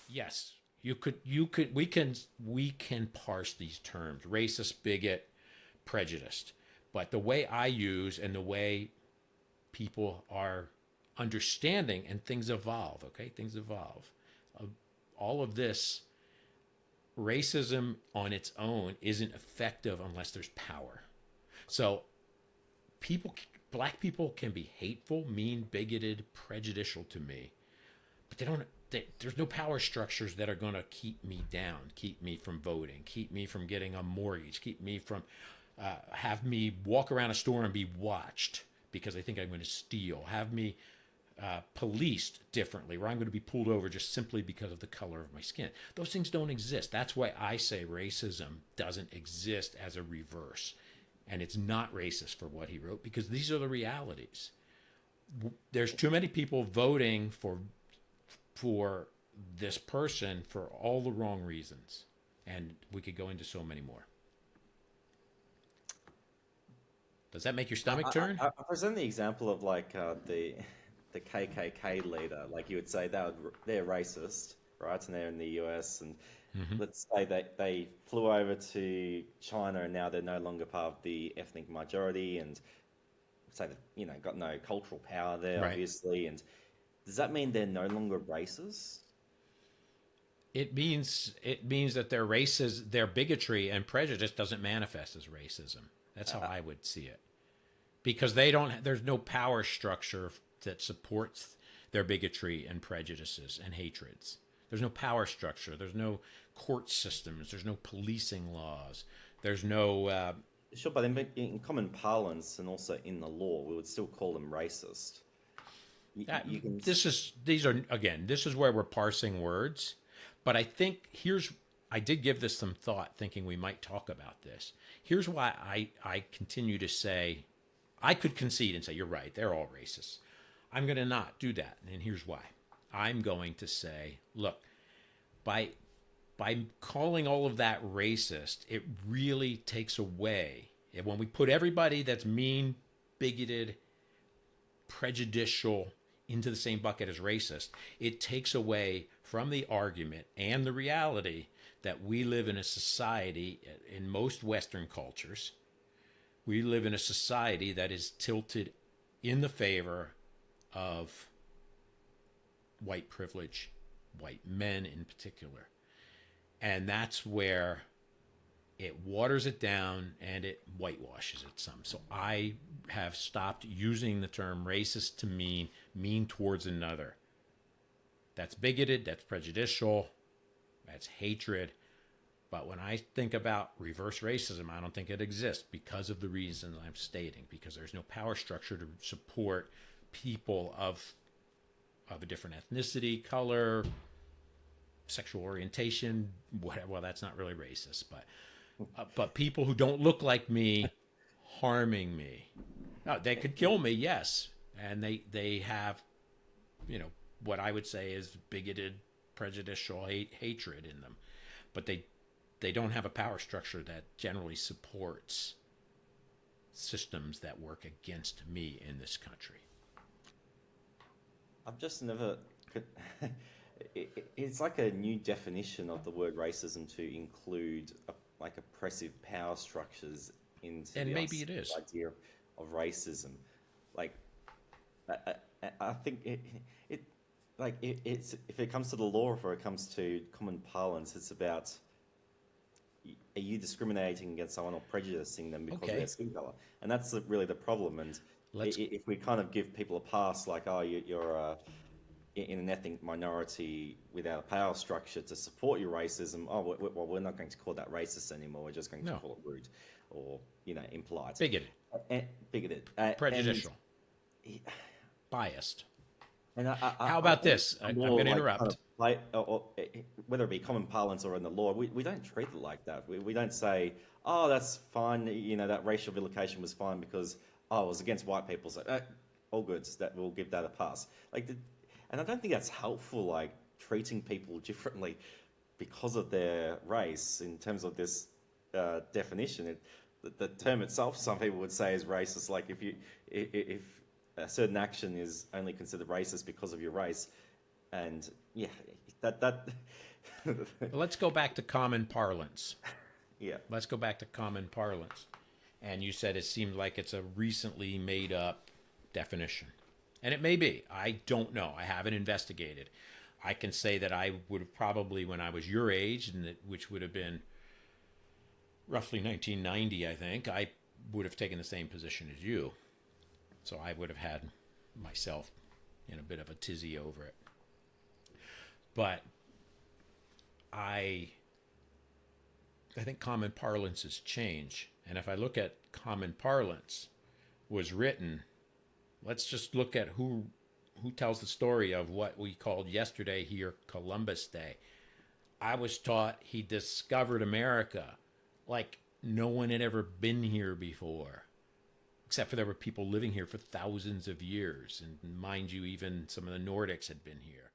Yes, we can parse these terms: racist, bigot, prejudiced. But the way I use and the way people are understanding, and things evolve, okay? Things evolve. Uh, all of this, racism on its own isn't effective unless there's power. So people, black people can be hateful, mean, bigoted, prejudicial to me, but there's no power structures that are going to keep me down, keep me from voting, keep me from getting a mortgage, keep me from have me walk around a store and be watched because they think I'm going to steal, have me policed differently, where I'm going to be pulled over just simply because of the color of my skin. Those things don't exist. That's why I say racism doesn't exist as a reverse. And it's not racist for what he wrote, because these are the realities. There's too many people voting for this person for all the wrong reasons. And we could go into so many more. Does that make your stomach turn? I present the example of like the KKK leader. Like you would say they're racist, right? And they're in the US, and Mm-hmm. let's say that they flew over to China and now they're no longer part of the ethnic majority, and say that got no cultural power there, Right. obviously. And does that mean they're no longer racist? It means that their bigotry and prejudice doesn't manifest as racism. That's how Uh, I would see it. Because they don't there's no power structure that supports their bigotry and prejudices and hatreds. There's no power structure. There's no court systems. There's no policing laws. There's no sure, but in common parlance and also in the law, we would still call them racist. that, You can. this is where we're parsing words. But I think I did give this some thought, thinking we might talk about this. Here's why I continue to say, I could concede and say, you're right, they're all racist. I'm going to not do that. And here's why. I'm going to say, look, by calling all of that racist, it really takes away. When we put everybody that's mean, bigoted, prejudicial into the same bucket as racist, it takes away from the argument and the reality that we live in a society, in most Western cultures, we live in a society that is tilted in the favor of white privilege, white men in particular. And that's where it waters it down and it whitewashes it some. So I have stopped using the term racist to mean towards another. That's bigoted, that's prejudicial, that's hatred. But when I think about reverse racism, I don't think it exists because of the reasons I'm stating, because there's no power structure to support people of a different ethnicity, color, sexual orientation, whatever. Well, that's not really racist, but people who don't look like me harming me. They could kill me, yes, and they have, what I would say is bigoted, prejudicial hatred in them, but they don't have a power structure that generally supports systems that work against me in this country. I've just never. It's like a new definition of the word racism to include like oppressive power structures into And the maybe it is. idea of racism. Like, I think it like it's if it comes to the law, or if it comes to common parlance, it's about are you discriminating against someone or prejudicing them because of their Okay, skin color? And that's really the problem. And let's if we kind of give people a pass, like, oh, you're in an ethnic minority without a power structure to support your racism, oh, well, we're not going to call that racist anymore. We're just going to no call it rude, or impolite, bigoted, bigoted, prejudicial, biased. and How I about think this? a I'm more going to like kind interrupt. of play, whether it be common parlance or in the law, we don't treat it like that. We don't say, oh, that's fine. That racial vilification was fine because, oh, it was against white people. So all good. That we'll give that a pass. And I don't think that's helpful. Like treating people differently because of their race in terms of this definition. The term itself, some people would say, is racist. Like if a certain action is only considered racist because of your race, and yeah, that But let's go back to common parlance. yeah. Let's go back to common parlance. And you said it seemed like it's a recently made up definition. And it may be. I don't know. I haven't investigated. I can say that I would have probably, when I was your age, which would have been roughly 1990, I think, I would have taken the same position as you. So I would have had myself in a bit of a tizzy over it. But I think common parlance has changed. And if I look at common parlance was written, let's just look at who tells the story of what we called yesterday here Columbus Day. I was taught he discovered America like no one had ever been here before, except for there were people living here for thousands of years. And mind you, even some of the Nordics had been here.